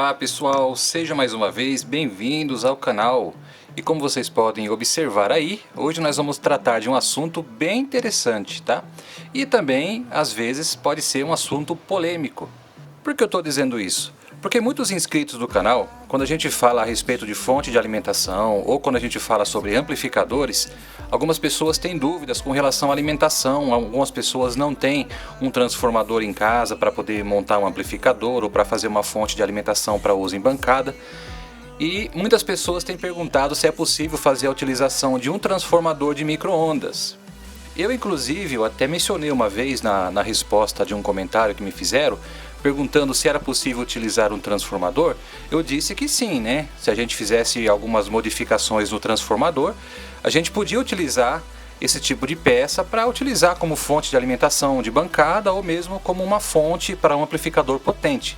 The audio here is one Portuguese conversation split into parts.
Olá pessoal, sejam mais uma vez bem-vindos ao canal. E como vocês podem observar aí, hoje nós vamos tratar de um assunto bem interessante, tá? E também, às vezes, pode ser um assunto polêmico. Por que eu estou dizendo isso? Porque muitos inscritos do canal, quando a gente fala a respeito de fonte de alimentação ou quando a gente fala sobre amplificadores, algumas pessoas têm dúvidas com relação à alimentação, algumas pessoas não têm um transformador em casa para poder montar um amplificador ou para fazer uma fonte de alimentação para uso em bancada. E muitas pessoas têm perguntado se é possível fazer a utilização de um transformador de micro-ondas. Eu inclusive até mencionei uma vez na resposta de um comentário que me fizeram, perguntando se era possível utilizar um transformador. Eu disse que sim, né? Se a gente fizesse algumas modificações no transformador, a gente podia utilizar esse tipo de peça para utilizar como fonte de alimentação de bancada ou mesmo como uma fonte para um amplificador potente.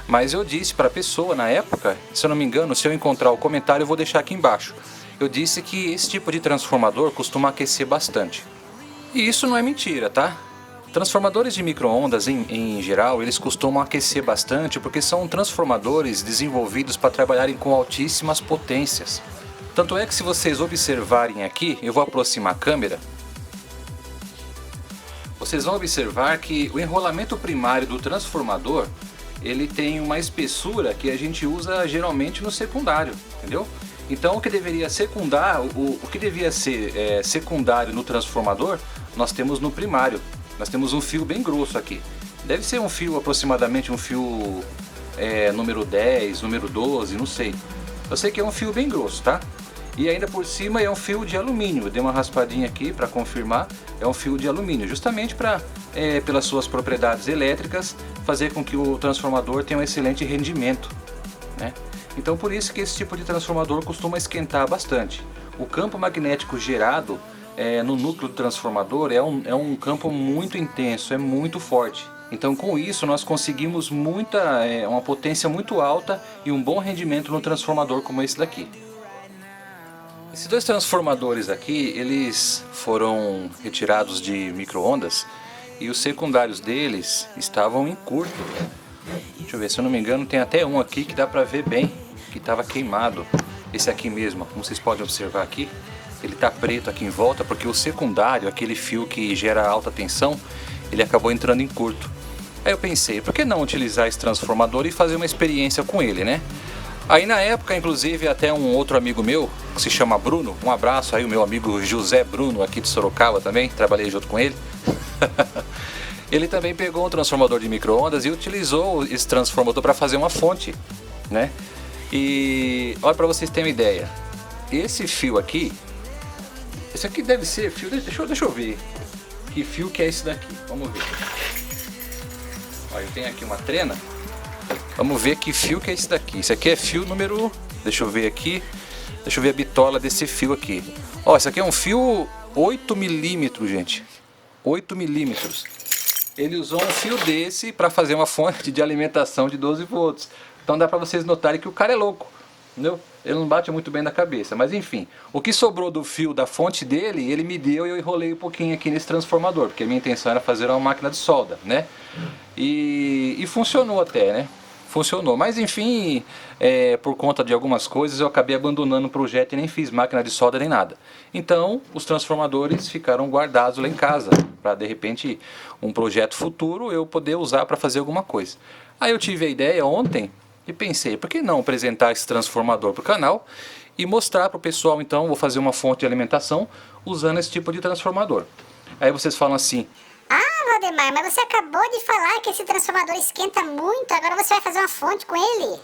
Mas eu disse para a pessoa na época, se eu não me engano, se eu encontrar o comentário eu vou deixar aqui embaixo. Eu disse que esse tipo de transformador costuma aquecer bastante. E isso não é mentira, tá? Transformadores de micro-ondas, em geral, eles costumam aquecer bastante porque são transformadores desenvolvidos para trabalharem com altíssimas potências. Tanto é que se vocês observarem aqui, eu vou aproximar a câmera, vocês vão observar que o enrolamento primário do transformador, ele tem uma espessura que a gente usa geralmente no secundário, entendeu? Então o que deveria secundar, o que devia ser secundário no transformador, nós temos no primário. Nós temos um fio bem grosso aqui. Deve ser um fio aproximadamente um fio número 10, número 12, não sei. Eu sei que é um fio bem grosso, tá? E ainda por cima é um fio de alumínio. Eu dei uma raspadinha aqui para confirmar. É um fio de alumínio, justamente para, pelas suas propriedades elétricas, fazer com que o transformador tenha um excelente rendimento, né? Então por isso que esse tipo de transformador costuma esquentar bastante. O campo magnético gerado no núcleo do transformador é um campo muito intenso, é muito forte. Então com isso nós conseguimos uma potência muito alta e um bom rendimento no transformador como esse daqui. Esses dois transformadores aqui, eles foram retirados de micro-ondas e os secundários deles estavam em curto. Deixa eu ver, se eu não me engano tem até um aqui que dá pra ver bem que estava queimado. Esse aqui mesmo, como vocês podem observar aqui, ele está preto aqui em volta porque o secundário, aquele fio que gera alta tensão, ele acabou entrando em curto. Aí eu pensei, por que não utilizar esse transformador e fazer uma experiência com ele, né? Aí na época, inclusive, até um outro amigo meu, que se chama Bruno, um abraço aí, o meu amigo José Bruno, aqui de Sorocaba também, trabalhei junto com ele. Ele também pegou um transformador de micro-ondas e utilizou esse transformador para fazer uma fonte, né? E olha, para vocês terem uma ideia, esse fio aqui, esse aqui deve ser fio, deixa eu ver que fio que é esse daqui, vamos ver. Olha, eu tenho aqui uma trena, vamos ver que fio que é esse daqui. Esse aqui é fio número, deixa eu ver aqui, deixa eu ver a bitola desse fio aqui. Ó, esse aqui é um fio 8 milímetros, gente, 8 milímetros. Ele usou um fio desse para fazer uma fonte de alimentação de 12 volts. Então dá para vocês notarem que o cara é louco, entendeu? Ele não bate muito bem na cabeça, mas enfim. O que sobrou do fio da fonte dele, ele me deu e eu enrolei um pouquinho aqui nesse transformador, porque a minha intenção era fazer uma máquina de solda, né? E funcionou até, né? Funcionou, mas enfim, por conta de algumas coisas eu acabei abandonando o projeto e nem fiz máquina de solda nem nada. Então os transformadores ficaram guardados lá em casa, para de repente um projeto futuro eu poder usar para fazer alguma coisa. Aí eu tive a ideia ontem e pensei, por que não apresentar esse transformador para o canal e mostrar para o pessoal, então vou fazer uma fonte de alimentação usando esse tipo de transformador. Aí vocês falam assim: ah, Valdemar, mas você acabou de falar que esse transformador esquenta muito, agora você vai fazer uma fonte com ele.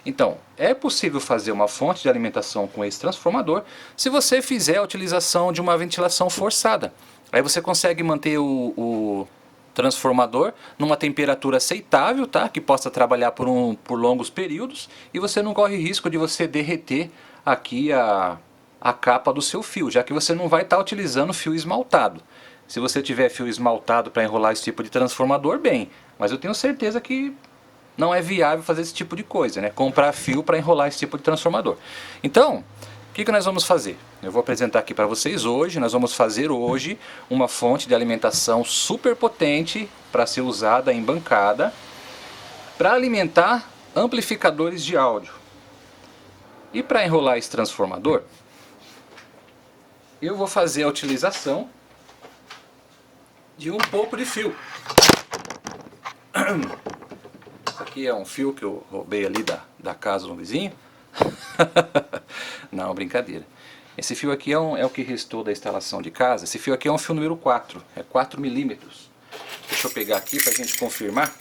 Então, é possível fazer uma fonte de alimentação com esse transformador se você fizer a utilização de uma ventilação forçada. Aí você consegue manter o transformador numa temperatura aceitável, tá? Que possa trabalhar por longos períodos e você não corre risco de você derreter aqui a capa do seu fio, já que você não vai estar utilizando fio esmaltado. Se você tiver fio esmaltado para enrolar esse tipo de transformador, bem, mas eu tenho certeza que não é viável fazer esse tipo de coisa, né? Comprar fio para enrolar esse tipo de transformador. Então, o que nós vamos fazer? Eu vou apresentar aqui para vocês hoje, nós vamos fazer hoje uma fonte de alimentação super potente para ser usada em bancada para alimentar amplificadores de áudio. E para enrolar esse transformador, eu vou fazer a utilização de um pouco de fio. Isso aqui é um fio que eu roubei ali da casa do vizinho. Não, brincadeira. Esse fio aqui é o que restou da instalação de casa. Esse fio aqui é um fio número 4, é 4 milímetros. Deixa eu pegar aqui para a gente confirmar,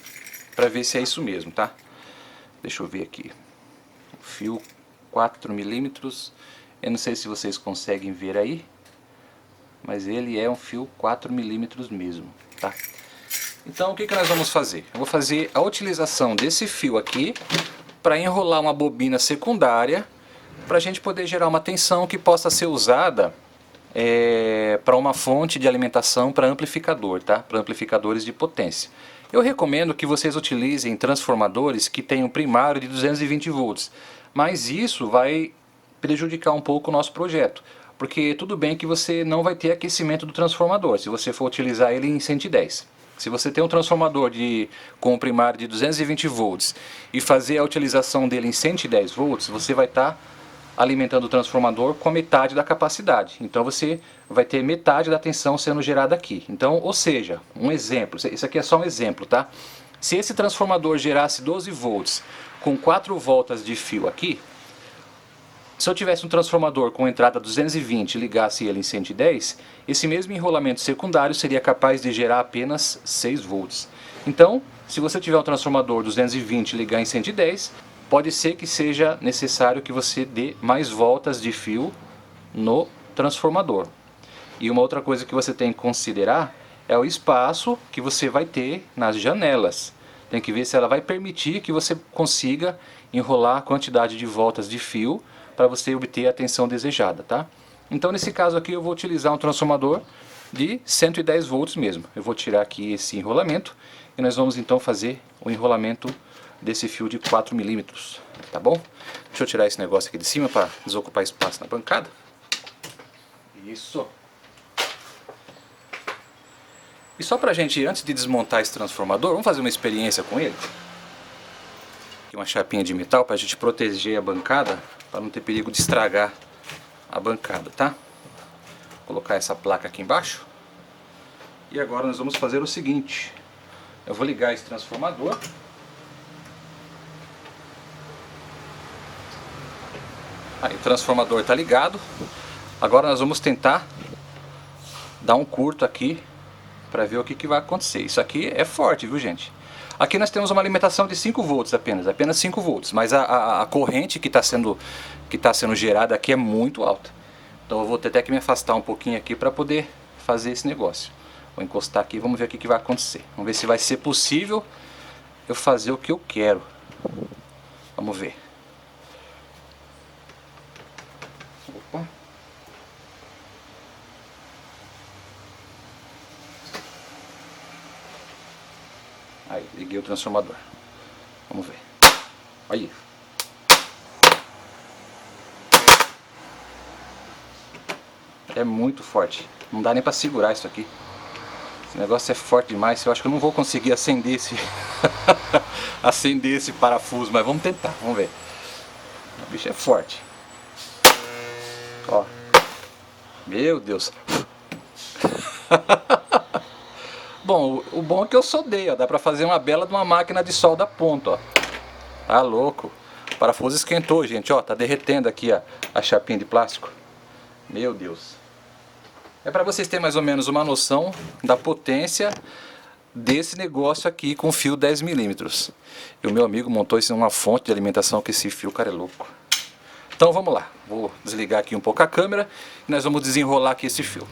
para ver se é isso mesmo, tá? Deixa eu ver aqui. O fio 4 milímetros. Eu não sei se vocês conseguem ver aí, mas ele é um fio 4 milímetros mesmo, tá? Então o que nós vamos fazer? Eu vou fazer a utilização desse fio aqui para enrolar uma bobina secundária, para a gente poder gerar uma tensão que possa ser usada para uma fonte de alimentação para amplificador, tá? Para amplificadores de potência. Eu recomendo que vocês utilizem transformadores que tenham primário de 220 volts, mas isso vai prejudicar um pouco o nosso projeto, porque tudo bem que você não vai ter aquecimento do transformador se você for utilizar ele em 110. Se você tem um transformador com um primário de 220 volts e fazer a utilização dele em 110 volts, você vai estar alimentando o transformador com a metade da capacidade. Então você vai ter metade da tensão sendo gerada aqui. Então, ou seja, um exemplo, isso aqui é só um exemplo, tá? Se esse transformador gerasse 12 volts com 4 voltas de fio aqui, se eu tivesse um transformador com entrada 220 e ligasse ele em 110, esse mesmo enrolamento secundário seria capaz de gerar apenas 6 volts. Então, se você tiver um transformador 220 e ligar em 110, pode ser que seja necessário que você dê mais voltas de fio no transformador. E uma outra coisa que você tem que considerar é o espaço que você vai ter nas janelas. Tem que ver se ela vai permitir que você consiga enrolar a quantidade de voltas de fio para você obter a tensão desejada, tá? Então nesse caso aqui eu vou utilizar um transformador de 110 volts mesmo. Eu vou tirar aqui esse enrolamento e nós vamos então fazer o enrolamento desse fio de 4 milímetros, tá bom? Deixa eu tirar esse negócio aqui de cima para desocupar espaço na bancada. Isso. E só pra gente, antes de desmontar esse transformador, vamos fazer uma experiência com ele? Aqui uma chapinha de metal para a gente proteger a bancada, para não ter perigo de estragar a bancada, tá? Vou colocar essa placa aqui embaixo. E agora nós vamos fazer o seguinte. Eu vou ligar esse transformador. Aí o transformador está ligado. Agora nós vamos tentar dar um curto aqui para ver o que vai acontecer. Isso aqui é forte, viu, gente? Aqui nós temos uma alimentação de 5 volts apenas 5 volts, mas a corrente que está sendo gerada aqui é muito alta. Então eu vou ter até que me afastar um pouquinho aqui para poder fazer esse negócio. Vou encostar aqui e vamos ver o que vai acontecer. Vamos ver se vai ser possível eu fazer o que eu quero. Vamos ver. Opa. Aí, liguei o transformador. Vamos ver. Aí. É muito forte. Não dá nem pra segurar isso aqui. Esse negócio é forte demais. Eu acho que eu não vou conseguir acender esse acender esse parafuso, mas vamos tentar. Vamos ver. O bicho é forte. Ó. Meu Deus. Bom, o bom é que eu soldei, ó. Dá pra fazer uma bela de uma máquina de solda a ponto, ó. Tá louco. O parafuso esquentou, gente, ó. Tá derretendo aqui a chapinha de plástico. Meu Deus. É pra vocês terem mais ou menos uma noção da potência desse negócio aqui com fio 10 milímetros. E o meu amigo montou isso numa fonte de alimentação que esse fio, cara, é louco. Então vamos lá. Vou desligar aqui um pouco a câmera e nós vamos desenrolar aqui esse fio.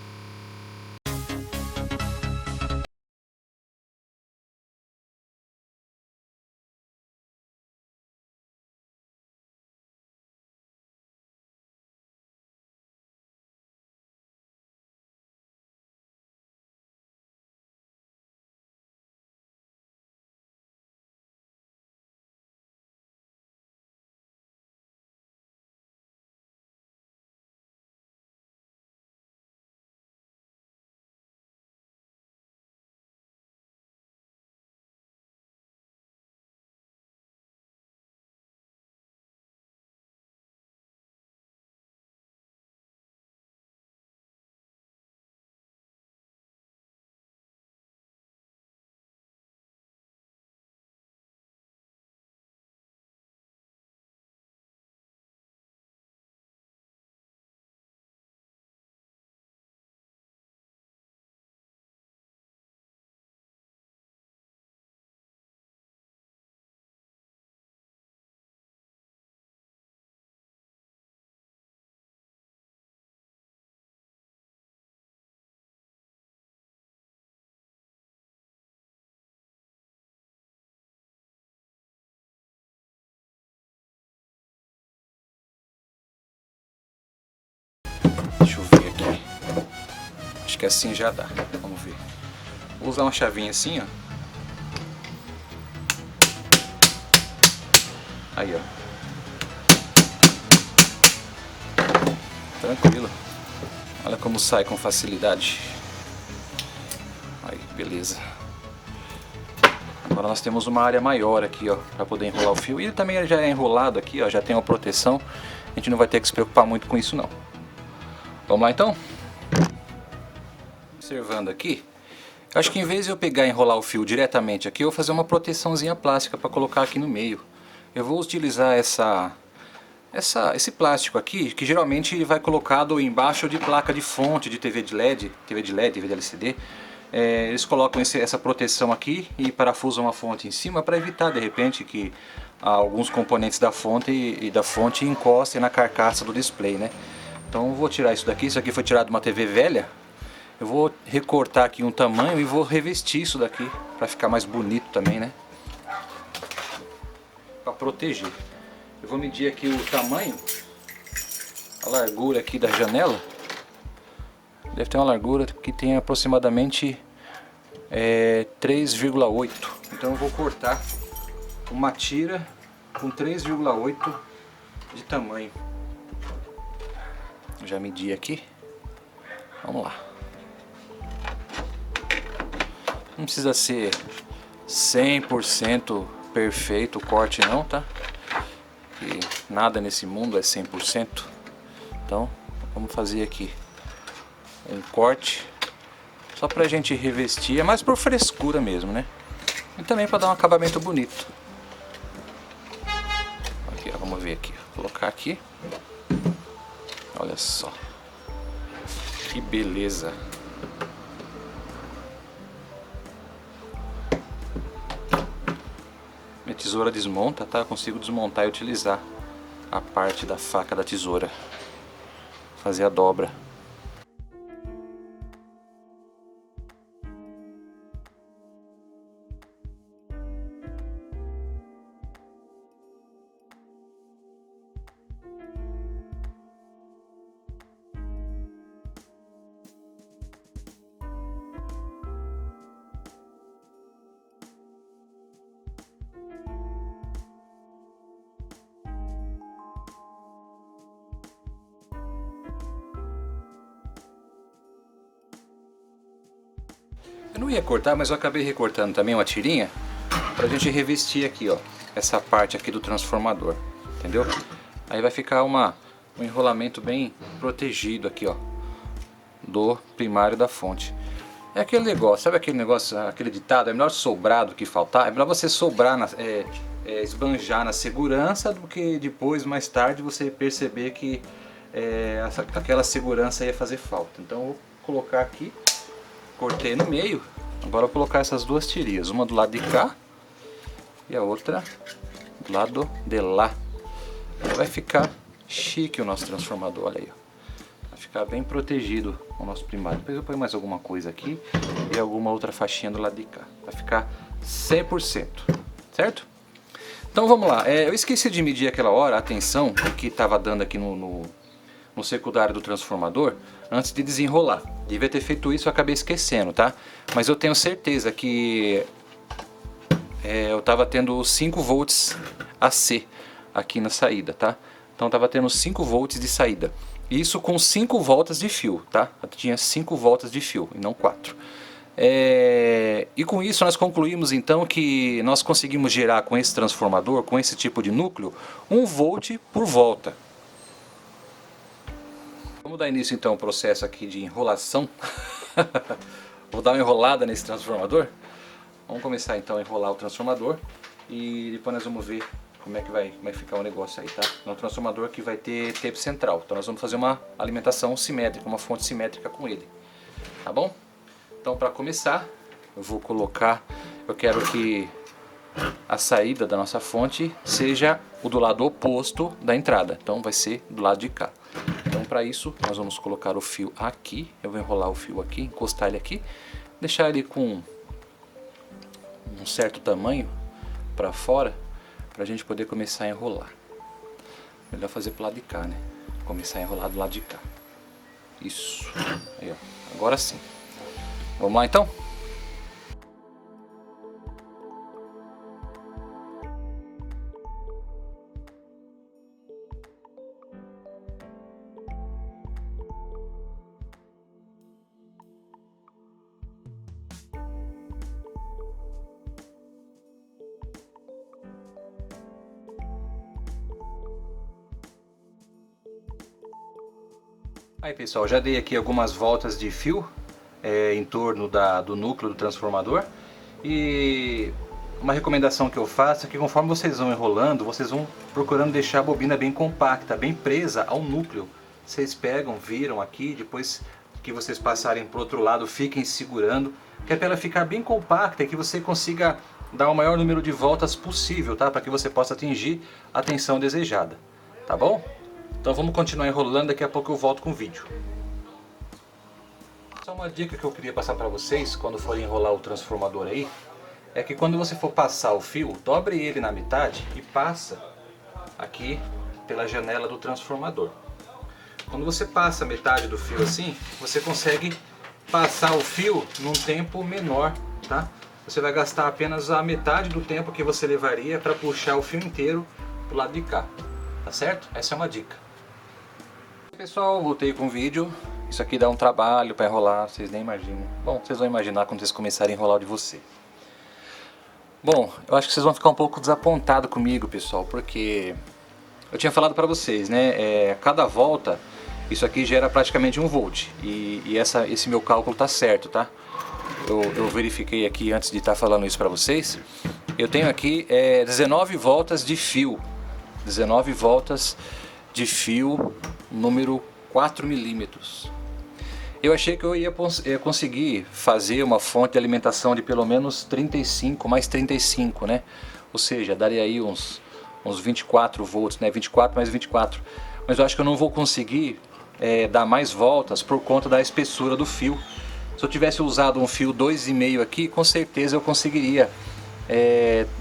Acho que assim já dá. Vamos ver. Vou usar uma chavinha assim, ó. Aí, ó. Tranquilo. Olha como sai com facilidade. Aí, beleza. Agora nós temos uma área maior aqui, ó, para poder enrolar o fio. E ele também já é enrolado aqui, ó, já tem uma proteção. A gente não vai ter que se preocupar muito com isso não. Vamos lá então? Observando aqui, eu acho que em vez de eu pegar e enrolar o fio diretamente aqui, eu vou fazer uma proteçãozinha plástica para colocar aqui no meio. Eu vou utilizar esse plástico aqui, que geralmente vai colocado embaixo de placa de fonte de TV de LED, TV de LCD. Eles colocam essa proteção aqui e parafusam a fonte em cima para evitar de repente que alguns componentes da fonte encostem na carcaça do display, né? Então eu vou tirar isso daqui foi tirado de uma TV velha. Eu vou recortar aqui um tamanho e vou revestir isso daqui para ficar mais bonito também, né? Para proteger. Eu vou medir aqui o tamanho, a largura aqui da janela. Deve ter uma largura que tem aproximadamente 3,8. Então eu vou cortar uma tira com 3,8 de tamanho. Já medi aqui. Vamos lá. Não precisa ser 100% perfeito o corte não, tá? Que nada nesse mundo é 100%. Então vamos fazer aqui um corte só pra gente revestir, é mais por frescura mesmo, né? E também para dar um acabamento bonito. Aqui, ó, vamos ver aqui, vou colocar aqui. Olha só que beleza. Minha tesoura desmonta, tá? Eu consigo desmontar e utilizar a parte da faca da tesoura, fazer a dobra. Eu não ia cortar, mas eu acabei recortando também uma tirinha pra gente revestir aqui, ó, essa parte aqui do transformador, entendeu? Aí vai ficar um enrolamento bem protegido aqui, ó, do primário da fonte. É aquele negócio, sabe aquele negócio, aquele ditado, é melhor sobrar do que faltar? É melhor você sobrar, esbanjar na segurança do que depois, mais tarde, você perceber que aquela segurança ia fazer falta. Então eu vou colocar aqui. Cortei no meio, agora eu vou colocar essas duas tirinhas, uma do lado de cá e a outra do lado de lá. Vai ficar chique o nosso transformador, olha aí, ó. Vai ficar bem protegido o nosso primário. Depois eu ponho mais alguma coisa aqui e alguma outra faixinha do lado de cá. Vai ficar 100%, certo? Então vamos lá, eu esqueci de medir aquela hora a tensão que estava dando aqui no secundário do transformador antes de desenrolar. Devia ter feito isso, eu acabei esquecendo, tá? Mas eu tenho certeza que eu estava tendo 5 volts AC aqui na saída, tá? Então estava tendo 5 volts de saída. Isso com 5 voltas de fio, tá? Eu tinha 5 voltas de fio e não 4. E com isso nós concluímos então que nós conseguimos gerar com esse transformador, com esse tipo de núcleo, 1 volt por volta. Vamos dar início então ao processo aqui de enrolação. Vou dar uma enrolada nesse transformador. Vamos começar então a enrolar o transformador e depois nós vamos ver como é que vai ficar o negócio aí, tá? É um transformador que vai ter tape central, então nós vamos fazer uma alimentação simétrica, uma fonte simétrica com ele, tá bom? Então para começar, eu quero que a saída da nossa fonte seja o do lado oposto da entrada, então vai ser do lado de cá. Então para isso nós vamos colocar o fio aqui, eu vou enrolar o fio aqui, encostar ele aqui, deixar ele com um certo tamanho para fora, para a gente poder começar a enrolar. Melhor fazer pro lado de cá, né? Começar a enrolar do lado de cá. Isso. Aí, ó. Agora sim. Vamos lá então? Aí pessoal, já dei aqui algumas voltas de fio em torno do núcleo do transformador, e uma recomendação que eu faço é que conforme vocês vão enrolando, vocês vão procurando deixar a bobina bem compacta, bem presa ao núcleo. Vocês pegam, viram aqui, depois que vocês passarem para o outro lado, fiquem segurando, que é para ela ficar bem compacta e que você consiga dar o maior número de voltas possível, tá? Para que você possa atingir a tensão desejada, tá bom? Então vamos continuar enrolando, daqui a pouco eu volto com o vídeo. Só uma dica que eu queria passar para vocês quando forem enrolar o transformador aí, é que quando você for passar o fio, dobre ele na metade e passa aqui pela janela do transformador. Quando você passa a metade do fio assim, você consegue passar o fio num tempo menor, tá? Você vai gastar apenas a metade do tempo que você levaria para puxar o fio inteiro pro lado de cá, tá certo? Essa é uma dica. Pessoal, voltei com o vídeo. Isso aqui dá um trabalho para enrolar, vocês nem imaginam. Bom, vocês vão imaginar quando vocês começarem a enrolar o de você. Bom, eu acho que vocês vão ficar um pouco desapontados comigo, pessoal, porque eu tinha falado para vocês, né? Cada volta, isso aqui gera praticamente 1 volt. E esse meu cálculo tá certo, tá? Eu verifiquei aqui antes de estar falando isso para vocês. Eu tenho aqui 19 voltas de fio. 19 voltas de fio número 4 milímetros. Eu achei que eu ia conseguir fazer uma fonte de alimentação de pelo menos 35 mais 35, né? Ou seja, daria aí uns 24 volts, né? 24 mais 24. Mas eu acho que eu não vou conseguir dar mais voltas por conta da espessura do fio. Se eu tivesse usado um fio 2,5 aqui, com certeza eu conseguiria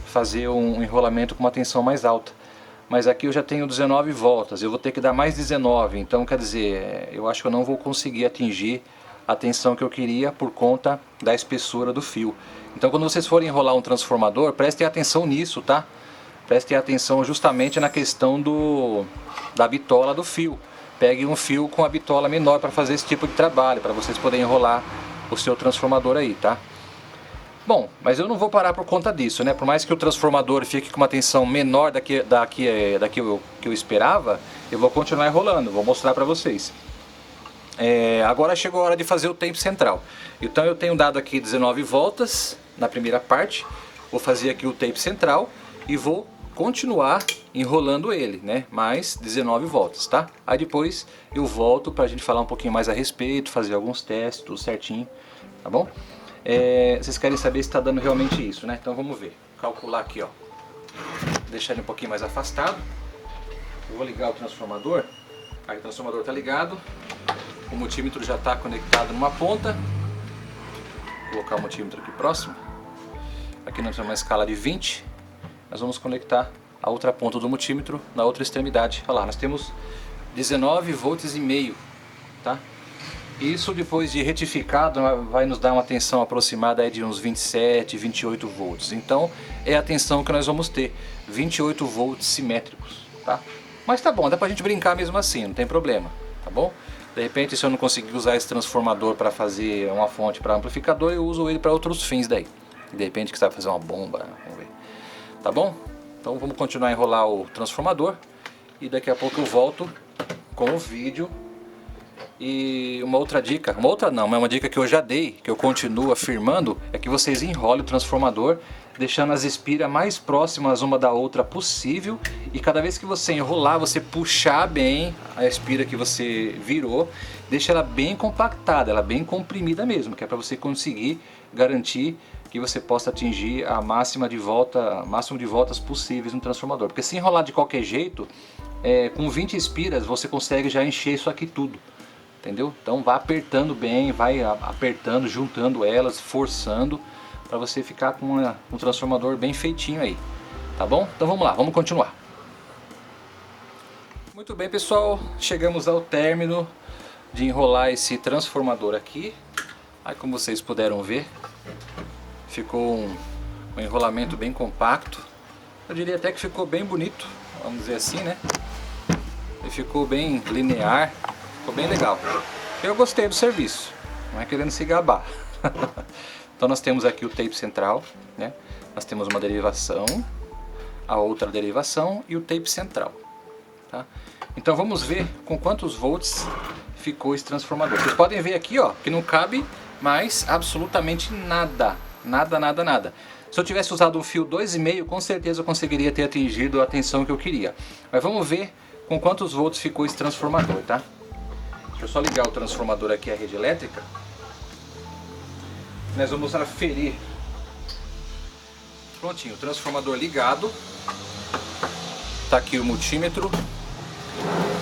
fazer um enrolamento com uma tensão mais alta. Mas aqui eu já tenho 19 voltas, eu vou ter que dar mais 19, então quer dizer, eu acho que eu não vou conseguir atingir a tensão que eu queria por conta da espessura do fio. Então quando vocês forem enrolar um transformador, prestem atenção nisso, tá? Prestem atenção justamente na questão da bitola do fio. Pegue um fio com a bitola menor para fazer esse tipo de trabalho, para vocês poderem enrolar o seu transformador aí, tá? Bom, mas eu não vou parar por conta disso, né? Por mais que o transformador fique com uma tensão menor da que eu esperava, eu vou continuar enrolando, vou mostrar para vocês. Agora chegou a hora de fazer o tempo central. Então eu tenho dado aqui 19 voltas na primeira parte, vou fazer aqui o tape central e vou continuar enrolando ele, né? Mais 19 voltas, tá? Aí depois eu volto pra gente falar um pouquinho mais a respeito, fazer alguns testes, tudo certinho, tá bom? Vocês querem saber se está dando realmente isso, né? Então vamos ver. Calcular aqui, ó. Deixar ele um pouquinho mais afastado. Eu vou ligar o transformador. Aí o transformador está ligado. O multímetro já está conectado numa ponta. Vou colocar o multímetro aqui próximo. Aqui nós temos uma escala de 20. Nós vamos conectar a outra ponta do multímetro na outra extremidade. Olha lá, nós temos 19 volts e meio, tá? Isso depois de retificado vai nos dar uma tensão aproximada de uns 27, 28 volts. Então é a tensão que nós vamos ter, 28 volts simétricos, tá? Mas tá bom, dá pra gente brincar mesmo assim, não tem problema, tá bom? De repente, se eu não conseguir usar esse transformador para fazer uma fonte para amplificador, eu uso ele para outros fins daí. De repente que você vai fazer uma bomba, vamos ver. Tá bom? Então vamos continuar a enrolar o transformador e daqui a pouco eu volto com o vídeo. E uma outra dica, uma dica que eu já dei, que eu continuo afirmando, é que vocês enrolem o transformador, deixando as espiras mais próximas uma da outra possível, e cada vez que você enrolar, você puxar bem a espira que você virou, deixa ela bem compactada, ela bem comprimida mesmo, que é para você conseguir garantir que você possa atingir máximo de voltas possíveis no transformador. Porque se enrolar de qualquer jeito, com 20 espiras você consegue já encher isso aqui tudo. Entendeu? Então vá apertando bem, vai apertando, juntando elas, forçando, para você ficar com um transformador bem feitinho aí, tá bom? Então vamos lá, vamos continuar. Muito bem pessoal, chegamos ao término de enrolar esse transformador aqui. Aí, como vocês puderam ver, ficou um enrolamento bem compacto. Eu diria até que ficou bem bonito, vamos dizer assim, né? Ele ficou bem linear, ficou bem legal. Eu gostei do serviço, não é querendo se gabar. Então nós temos aqui o tape central, né? Nós temos uma derivação, a outra derivação e o tape central, tá? Então vamos ver com quantos volts ficou esse transformador. Vocês podem ver aqui, ó, que não cabe mais absolutamente nada. Nada. Se eu tivesse usado um fio 2,5, com certeza eu conseguiria ter atingido a tensão que eu queria. Mas vamos ver com quantos volts ficou esse transformador, tá? Deixa eu só ligar o transformador aqui à rede elétrica. Nós vamos aferir. Prontinho, o transformador ligado. Tá aqui o multímetro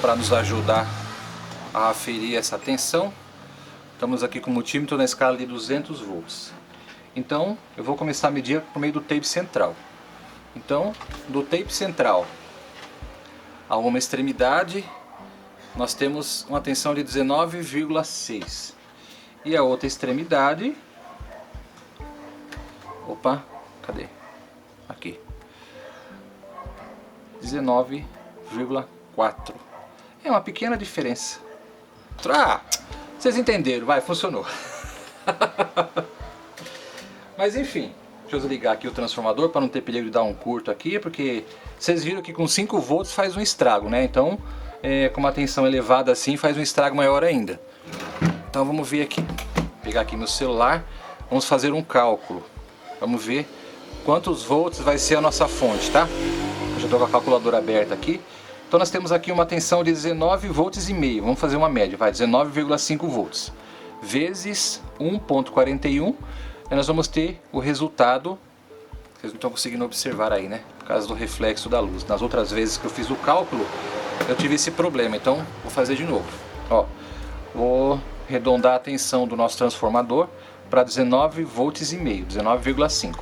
para nos ajudar a aferir essa tensão. Estamos aqui com o multímetro na escala de 200 volts. Então, eu vou começar a medir por meio do tape central. Então, do tape central a uma extremidade, nós temos uma tensão de 19,6. E a outra extremidade... Opa, cadê? Aqui. 19,4. É uma pequena diferença. Ah, vocês entenderam, vai, funcionou. Mas enfim, deixa eu desligar aqui o transformador para não ter perigo de dar um curto aqui, porque vocês viram que com 5 volts faz um estrago, né? Então, com uma tensão elevada assim, faz um estrago maior ainda. Então vamos ver aqui. Vou pegar aqui meu celular, vamos fazer um cálculo. Vamos ver quantos volts vai ser a nossa fonte, tá? Eu já estou com a calculadora aberta aqui. Então nós temos aqui uma tensão de 19 volts e meio. Vamos fazer uma média, vai, 19,5 volts. Vezes 1,41. E nós vamos ter o resultado. Vocês não estão conseguindo observar aí, né? Por causa do reflexo da luz. Nas outras vezes que eu fiz o cálculo, eu tive esse problema. Então, vou fazer de novo. Ó, vou arredondar a tensão do nosso transformador para 19 volts e meio, 19,5.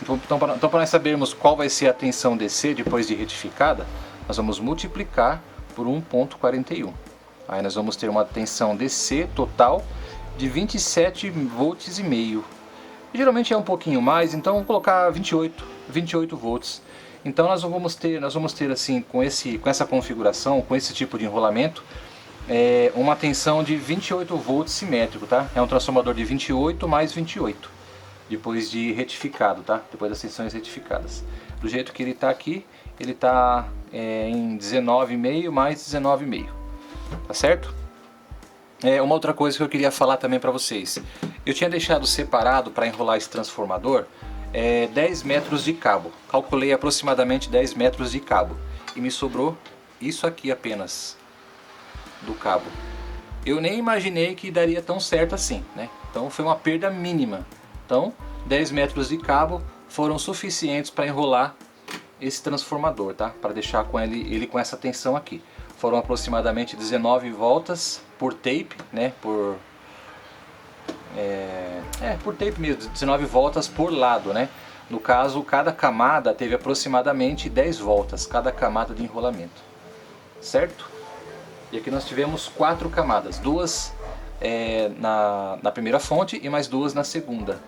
Então para nós sabermos qual vai ser a tensão DC depois de retificada, nós vamos multiplicar por 1,41. Aí nós vamos ter uma tensão DC total de 27 volts e meio. Geralmente é um pouquinho mais, então vamos colocar 28 volts. Então nós vamos ter assim, com essa configuração, com esse tipo de enrolamento, uma tensão de 28 volts simétrico, tá? É um transformador de 28 mais 28, depois de retificado, tá? Depois das tensões retificadas. Do jeito que ele está aqui, ele está em 19,5 mais 19,5, tá certo? Uma outra coisa que eu queria falar também para vocês. Eu tinha deixado separado para enrolar esse transformador 10 metros de cabo. Calculei aproximadamente 10 metros de cabo. E me sobrou isso aqui apenas do cabo. Eu nem imaginei que daria tão certo assim, né? Então foi uma perda mínima. Então 10 metros de cabo foram suficientes para enrolar esse transformador, tá? Para deixar com ele com essa tensão aqui. Foram aproximadamente 19 voltas por tape, né? Por tape mesmo, 19 voltas por lado, né? No caso, cada camada teve aproximadamente 10 voltas, cada camada de enrolamento, certo? E aqui nós tivemos 4 camadas, 2 na primeira fonte e mais 2 na segunda,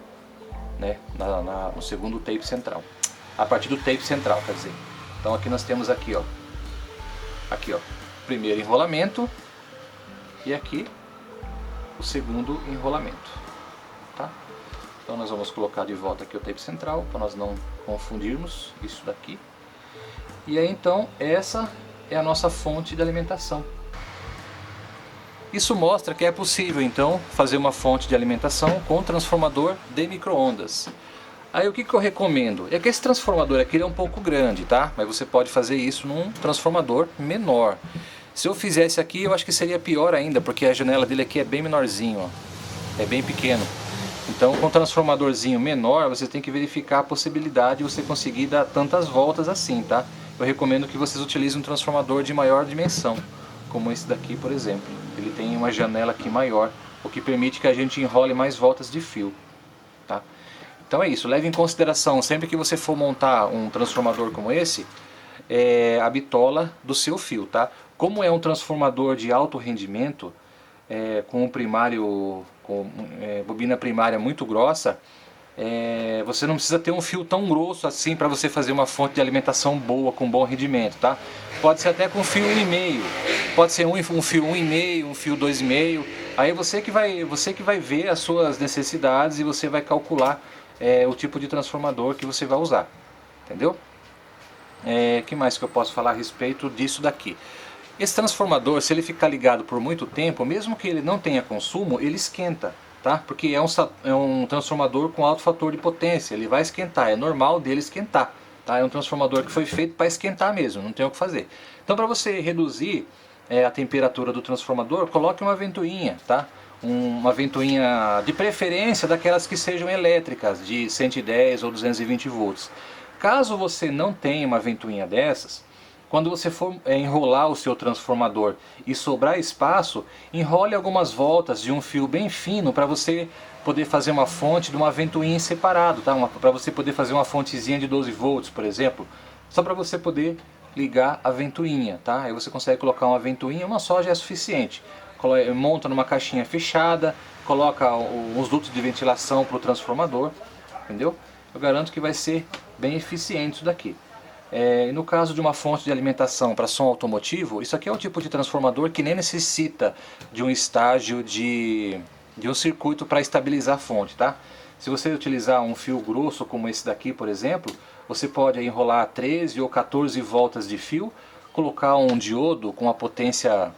né? No segundo tape central, a partir do tape central, quer dizer. Então aqui nós temos aqui, ó, primeiro enrolamento e aqui o segundo enrolamento, tá? Então nós vamos colocar de volta aqui o tape central para nós não confundirmos isso daqui. E aí então essa é a nossa fonte de alimentação. Isso mostra que é possível então fazer uma fonte de alimentação com transformador de micro-ondas. Aí o que eu recomendo? É que esse transformador aqui é um pouco grande, tá? Mas você pode fazer isso num transformador menor. Se eu fizesse aqui, eu acho que seria pior ainda, porque a janela dele aqui é bem menorzinho, ó. É bem pequeno. Então com um transformadorzinho menor, você tem que verificar a possibilidade de você conseguir dar tantas voltas assim, tá? Eu recomendo que vocês utilizem um transformador de maior dimensão, como esse daqui, por exemplo. Ele tem uma janela aqui maior, o que permite que a gente enrole mais voltas de fio, tá? Então é isso, leve em consideração, sempre que você for montar um transformador como esse, a bitola do seu fio, tá? Como é um transformador de alto rendimento, com um primário, com bobina primária muito grossa, você não precisa ter um fio tão grosso assim para você fazer uma fonte de alimentação boa, com bom rendimento, tá? Pode ser até com fio 1,5, pode ser um fio 1,5, um fio 2,5. Aí você que vai ver as suas necessidades e você vai calcular o tipo de transformador que você vai usar, entendeu? Que mais que eu posso falar a respeito disso daqui? Esse transformador, se ele ficar ligado por muito tempo, mesmo que ele não tenha consumo, ele esquenta, tá? Porque é um transformador com alto fator de potência, ele vai esquentar, é normal dele esquentar, tá? É um transformador que foi feito para esquentar mesmo, não tem o que fazer. Então, para você reduzir a temperatura do transformador, coloque uma ventoinha, tá? Uma ventoinha de preferência daquelas que sejam elétricas, de 110 ou 220 volts. Caso você não tenha uma ventoinha dessas, quando você for enrolar o seu transformador e sobrar espaço, enrole algumas voltas de um fio bem fino para você poder fazer uma fonte de uma ventoinha separado, tá? Para você poder fazer uma fontezinha de 12 volts, por exemplo, só para você poder ligar a ventoinha, tá? Aí você consegue colocar uma ventoinha, uma só já é suficiente. Monta numa caixinha fechada, coloca os dutos de ventilação para o transformador, entendeu? Eu garanto que vai ser bem eficiente isso daqui. No caso de uma fonte de alimentação para som automotivo, isso aqui é um tipo de transformador que nem necessita de um estágio de um circuito para estabilizar a fonte, tá? Se você utilizar um fio grosso como esse daqui, por exemplo, você pode enrolar 13 ou 14 voltas de fio, colocar um diodo com a potência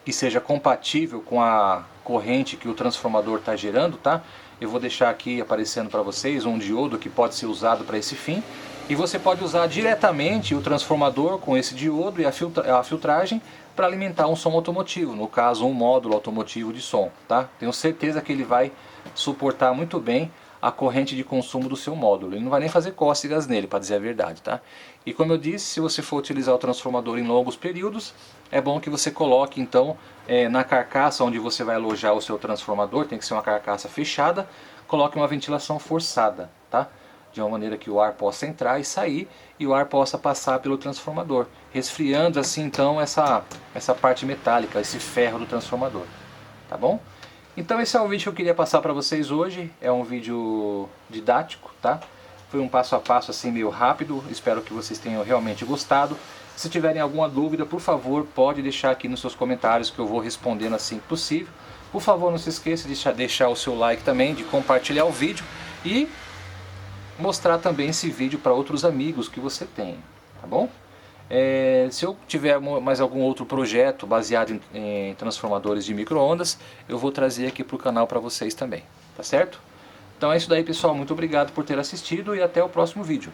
que seja compatível com a corrente que o transformador está gerando, tá? Eu vou deixar aqui aparecendo para vocês um diodo que pode ser usado para esse fim. E você pode usar diretamente o transformador com esse diodo e a filtragem para alimentar um som automotivo, no caso um módulo automotivo de som, tá? Tenho certeza que ele vai suportar muito bem a corrente de consumo do seu módulo. Ele não vai nem fazer cócegas nele, para dizer a verdade, tá? E como eu disse, se você for utilizar o transformador em longos períodos, é bom que você coloque então na carcaça onde você vai alojar o seu transformador, tem que ser uma carcaça fechada, coloque uma ventilação forçada, tá? De uma maneira que o ar possa entrar e sair e o ar possa passar pelo transformador, resfriando assim então essa parte metálica, esse ferro do transformador, tá bom? Então esse é o vídeo que eu queria passar para vocês hoje, é um vídeo didático, tá? Foi um passo a passo assim meio rápido, espero que vocês tenham realmente gostado. Se tiverem alguma dúvida, por favor, pode deixar aqui nos seus comentários que eu vou respondendo assim que possível. Por favor, não se esqueça de deixar o seu like também, de compartilhar o vídeo e mostrar também esse vídeo para outros amigos que você tem, tá bom? Se eu tiver mais algum outro projeto baseado em transformadores de micro-ondas, eu vou trazer aqui para o canal para vocês também, tá certo? Então é isso daí, pessoal, muito obrigado por ter assistido e até o próximo vídeo.